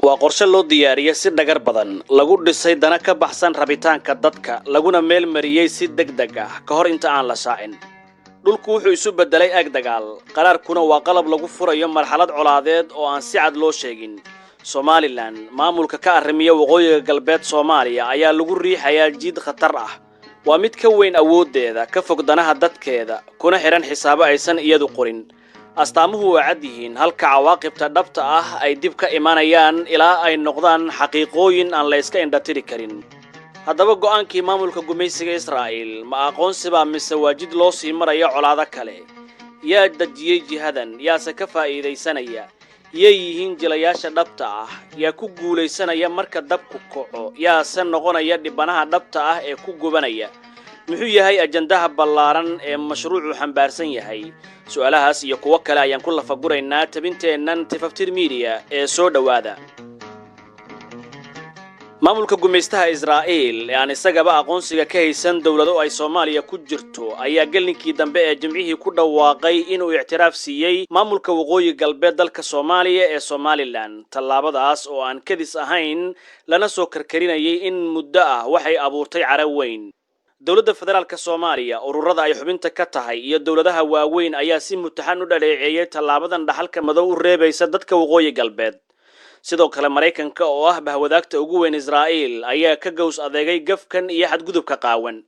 waa qorshe loo diyaariyay si dhagar badan lagu dhisay dana ka baxsan rabitaanka dadka laguna meel mariyay si degdeg ah ka hor inta aan la shaacin. dhulku wuxuu isu bedelay aag dagaal, qaraarkuna waa qalab lagu furayo marxalad colaadeed oo aan si cad loo sheegin. Somaliland, maamulka ka arrimiya waqooyiga galbeed Soomaaliya ayaa lagu riixayaa jid khatar ah. waa mid ka weyn awoodeeda, ka fog danaha dadkeeda, kuna xiran xisaabo aysan iyadu qorin. astaamuhu waa cad yihiin, halka cawaaqibta dhabta ah ay dib ka imanayaan ilaa ay noqdaan xaqiiqooyin aan la iska indhatiri karin. haddaba go'aankii maamulka gumaysiga Israa'iil ma aqoonsiba mise waa jid loo sii marayo colaado kale? yaa dajiyay jihadan, yaase ka faa'iidaysanaya? yay yihiin jilayaasha dhabta ah? yaa ku guulaysanaya marka dabku kaco? yaase noqonaya dhibanaha dhabta ah ee ku gubanaya? muxuu yahay ajandaha ballaaran ee mashruucu xambaarsan yahay? su'aalahaas iyo kuwo kale ayaan ku lafaguraynaa tabinteennan Tifaftir Media ee soo dhawaada. maamulka gumaystaha Israa'iil ee aan isagaba aqoonsiga ka haysan dawlado ay Soomaaliya ku jirto ayaa galninkii dambe ee jimcihii ku dhawaaqay inuu ictiraaf siiyay maamulka waqooyi galbeed dalka Soomaaliya ee Somaliland. tallaabadaas oo aan kadis ahayn lana soo karkarinayay in muddo ah waxay abuurtay cara weyn. dawladda federaalka Soomaaliya, ururada ay xubinta ka tahay iyo dawladaha waaweyn ayaa si mutaxan u dhaleeceeyay tallaabadan dhaxalka madow u reebaysa dadka waqooyi galbeed. sidoo kale Mareykanka oo ah bahwadaagta ugu weyn Israa'iil ayaa ka gows adeegay gafkan iyo xadgudubka qaawan.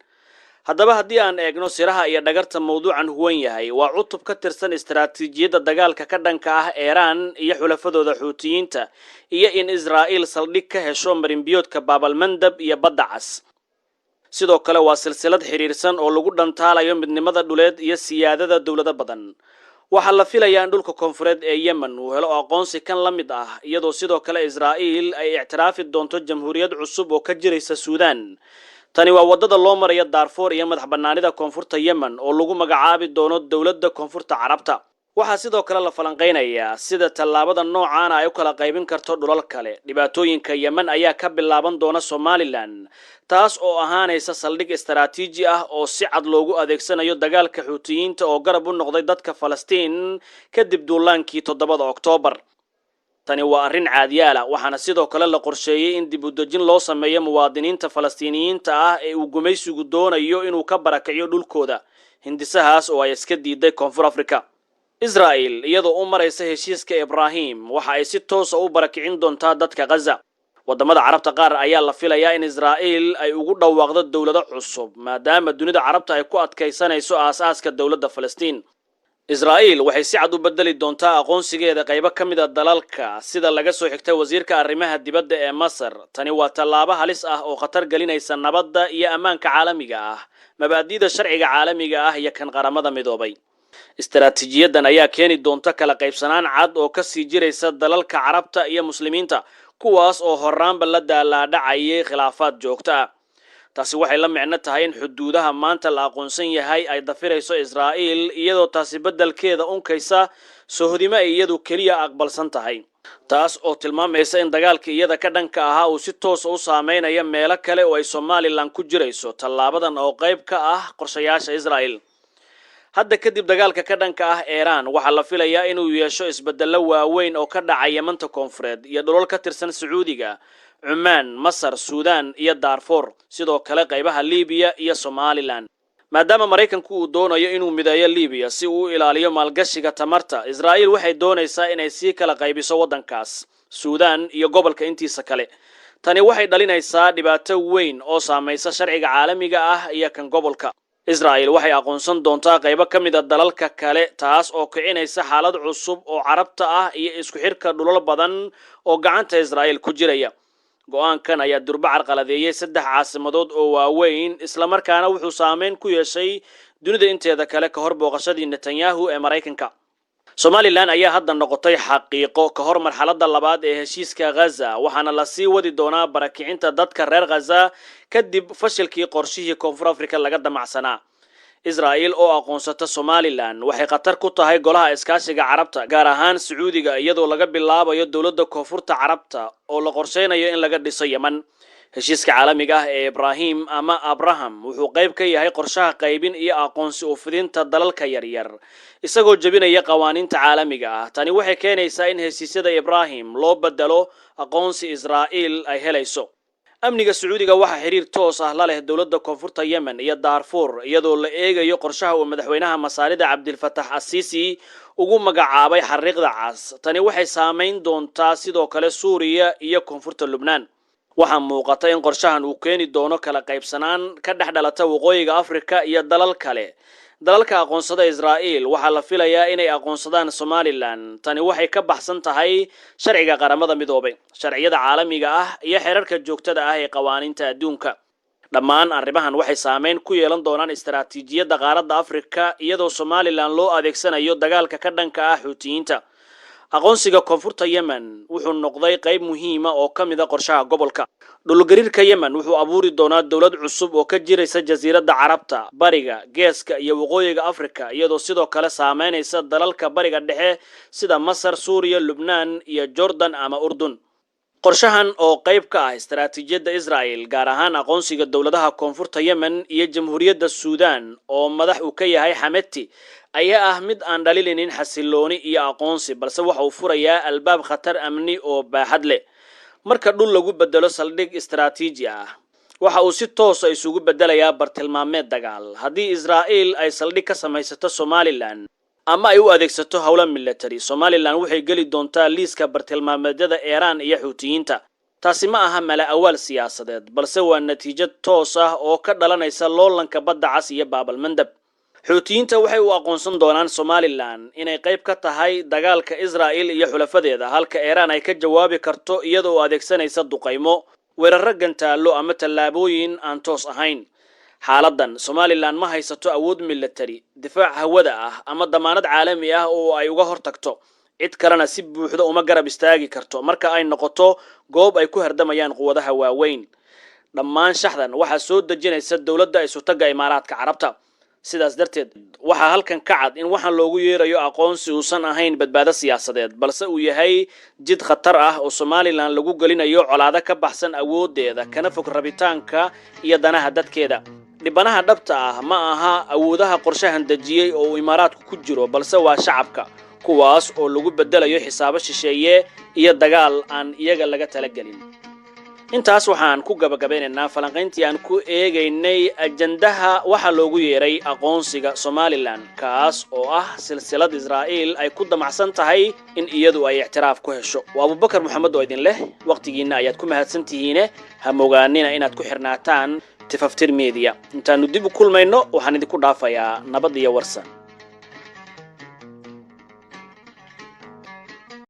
haddaba haddii aan eegno siraha iyo dhagarta mawduucan huwan yahay, waa cutub ka tirsan istiraatiijiyadda dagaalka ka dhanka ah Iran iyo xulafadooda Xuutiyiinta, iyo in Israa'iil saldhig ka hesho marinbiyoodka Bab al-Mandab iyo Badda Cas. sidoo kale waa silsilad xiriirsan oo lagu dhantaalayo midnimada dhuleed iyo siyaadada dawlado badan. waxaa la filayaa in dhulka koonfureed ee Yemen uu helo aqoonsi kan la mid ah, iyadoo sidoo kale Israa'iil ay ictiraafi doonto jamhuuriyad cusub oo ka jiraysa Suudaan. tani waa wadada loo marayo Darfur iyo madax bannaanida koonfurta Yemen oo lagu magacaabi doono dawladda koonfurta Carabta. waxaa sidoo kale la falanqeynayaa sida tallaabada noocan ay u kala qaybin karto dhulal kale. dhibaatooyinka Yemen ayaa ka bilaaban doona Somaliland, taas oo ahaanaysa saldhig istiraatiiji ah oo si cad loogu adeegsanayo dagaalka Xuutiyiinta oo garab u noqday dadka Falastiin kadib duulaankii 7 Oktoobar. tani waa arrin caadiyaal ah, waxaana sidoo kale la qorsheeyay in dib u dejin loo sameeyo muwaadiniinta Falastiiniyiinta ah ee uu gumaysigu doonayo inuu ka barakaciyo dhulkooda. hindisahaas oo ay iska diiday Koonfur Afrika. Israa'iil iyadoo u maraysa heshiiska Ibrahim waxa ay si toos ah u barakicin doontaa dadka Gaza. wadamada Carabta qaar ayaa la filayaa in Israa'iil ay ugu dhawaaqdo dawlado cusub, maadaama dunida Carabta ay ku adkaysanayso aasaaska dawladda Falastiin. Israa'iil waxay si cad u bedeli doontaa aqoonsigeeda qaybo ka mid ah dalalka, sida laga soo xigtay wasiirka arrimaha dibadda ee Masar. tani waa tallaabo halis ah oo khatar gelinaysa nabadda iyo ammaanka caalamiga ah, mabaadi'da sharciga caalamiga ah iyo kan qaramada midoobay. istiraatiijiyadan ayaa keeni doonta kala qaybsanaan cad oo ka sii jiraysa dalalka Carabta iyo Muslimiinta, kuwaas oo horaanba la daalaadhacayay khilaafaad joogto ah. taasi waxay la micno tahay in xuduudaha maanta la aqoonsan yahay ay dafirayso Israa'iil, iyadoo taasi beddelkeeda unkaysa sohodimo ay iyadu keliya aqbalsan tahay. taas oo tilmaamaysa in dagaalka iyada ka dhanka ahaa uu si toos u saameynayo meelo kale oo ay Somaliland ku jirayso. tallaabadan oo qayb ka ah qorshayaasha Israa'iil. hadda kadib dagaalka ka dhanka ah Iran waxaa la filayaa inuu yeesho isbeddello waaweyn oo ka dhacay Yemen koonfureed iyo dhulal ka tirsan Sacuudiga, Cumaan, Masar, Suudaan iyo Darfur, sidoo kale qaybaha Liibiya iyo Somaliland. maadaama Mareykanku uu doonayo inuu mideeyo Liibiya si uu u ilaaliyo maalgashiga tamarta, Israa'iil waxay doonaysaa inay sii kala qaybiso waddankaas, Suudaan iyo gobolka intiisa kale. tani waxay dhalinaysaa dhibaato weyn oo saamaysa sharciga caalamiga ah iyo kan gobolka. Israa'iil waxay aqoonsan doontaa qaybo ka mid ah dalalka kale, taas oo kicinaysa xaalad cusub oo Carabta ah iyo isku xirka dhulal badan oo gacanta Israa'iil ku jiraya. go'aankan ayaa durba carqaladeeyay 3 caasimadood oo waaweyn, isla markaana wuxuu saameyn ku yeeshay dunida inteeda kale ka hor booqashadii Netanyahu ee Mareykanka. Somaliland ayaa hadda noqotay xaqiiqo ka hor marxaladda labaad ee heshiiska Gaza, waxaana la sii wadi doonaa barakicinta dadka reer Gaza kadib fashilkii qorshihii Koonfur Afrika laga damacsanaa. Israa'iil oo aqoonsata Somaliland waxay khatar ku tahay golaha iskaashiga Carabta, gaar ahaan Sacuudiga, iyadoo laga bilaabayo dawladda Koonfurta Carabta oo la qorsheynayo in laga dhiso Yemen. heshiiska caalamiga ah ee Ibrahim ama Abraham wuxuu qayb ka yahay qorshaha qaybin iyo aqoonsi u fidinta dalalka yaryar isagoo jabinaya qawaaniinta caalamiga ah. Tani waxay keenaysaa in heshiisyada Ibrahim loo bedelo aqoonsi Israa'iil ay helayso. amniga Sacuudiga waxa xiriir toos ah la leh dawladda koonfurta Yemen iyo Darfur iyadoo la eegayo qorshaha uu madaxweynaha Masaarida Abdel Fattah al-Sisi ugu magacaabay xariiqda cas. Tani waxay saameyn doontaa sidoo kale Suuriya iyo koonfurta Lubnaan. waxaa muuqata in qorshahan uu keeni doono kala qaybsanaan ka dhaxdhalata waqooyiga Afrika iyo dalal kale. dalalka aqoonsada Israa'iil waxa la filayaa inay aqoonsadaan Somaliland. Tani waxay ka baxsan tahay sharciga qaramada midoobay, sharciyada caalamiga ah iyo xeerarka joogtada ah ee qawaaniinta adduunka. dhammaan arrimahan waxay saameyn ku yeelan doonaan istaraatiijiyadda qaaradda Afrika iyadoo Somaliland loo adeegsanayo dagaalka ka dhanka ah Xuutiyiinta. aqoonsiga koonfurta Yemen wuxuu noqday qayb muhiim ah oo kamid ah qorshaha gobolka. dhulgariirka Yemen wuxuu abuuri doonaa dawlad cusub oo ka jiraysa jasiiradda Carabta, Bariga, Geeska iyo waqooyiga Afrika iyadoo sidoo kale saameynaysa dalalka Bariga Dhexe sida Masar, Suuriya, Lubnaan iyo Jordan ama Urdun. qorshahan oo qayb ka ah istaraatiijiyadda Israa'iil gaar ahaan aqoonsiga dawladaha koonfurta Yemen iyo Jamhuuriyadda Suudaan oo madax uu ka yahay Hameti ayaa ah mid aan dhalilinin xasilooni iyo aqoonsi balse waxa uu furayaa albaab khatar amni oo baaxad leh. marka dhul lagu bedelo saldhig istaraatiiji ah waxa uu si toos ah isugu bedelayaa bartilmaameed dagaal. haddii Israa'iil ay saldhig ka samaysato Somaliland ama ay u adeegsato hawlo military, Somaliland waxay gali doontaa liiska bartilmaameedyada Iran iyo Xuutiyiinta. taasi ma aha mala awaal siyaasadeed balse waa natiijo toos ah oo ka dhalanaysa loolanka badda cas iyo Baabal Mandab. Xuutiyiinta waxay u aqoonsan doonaan Somaliland inay qayb ka tahay dagaalka Israa'iil iyo xulafadeeda halka Iran ay ka jawaabi karto iyadoo adeegsanaysa duqaymo, weerar gantaalo ama tallaabooyin aan toos ahayn. xaaladan Somaliland ma haysato awood military, difaac hawada ah ama damaanad caalami ah oo ay uga hortagto. cid kalena si buuxda uma garab istaagi karto marka ay noqoto goob ay ku hardamayaan quwadaha waaweyn. dhammaan shaxdan waxa soo dejinaysa dawladda Isutaga Imaaraadka Carabta. sidaas darteed waxa halkan ka cad in waxaan loogu yeerayo aqoonsi uusan ahayn badbaado siyaasadeed balse uu yahay jid khatar ah oo Somaliland lagu galinayo colaado ka baxsan awoodeeda kana fog rabitaanka iyo danaha dadkeeda. dhibanaha dhabta ah ma aha awoodaha qorshahan dejiyay oo Imaaraadku ku jiro balse waa shacabka kuwaas oo lagu bedelayo xisaabo shisheeye iyo dagaal aan iyaga laga talagelin. intaas waxaan ku gabagabaynaynaa falanqayntii aan ku eegaynay ajandaha waxa loogu yeeray aqoonsiga Somaliland kaas oo ah silsilad Israa'iil ay ku damacsan tahay in iyadu ay ictiraaf ku hesho. waa Abubakar Maxamed oo idin leh waqtigiina ayaad ku mahadsantihiin ha mogaanina inaad ku xirnaataan Tifaftir Media. intaanu dib u kulmayno waxaan idinku dhaafayaa nabad iyo warsan.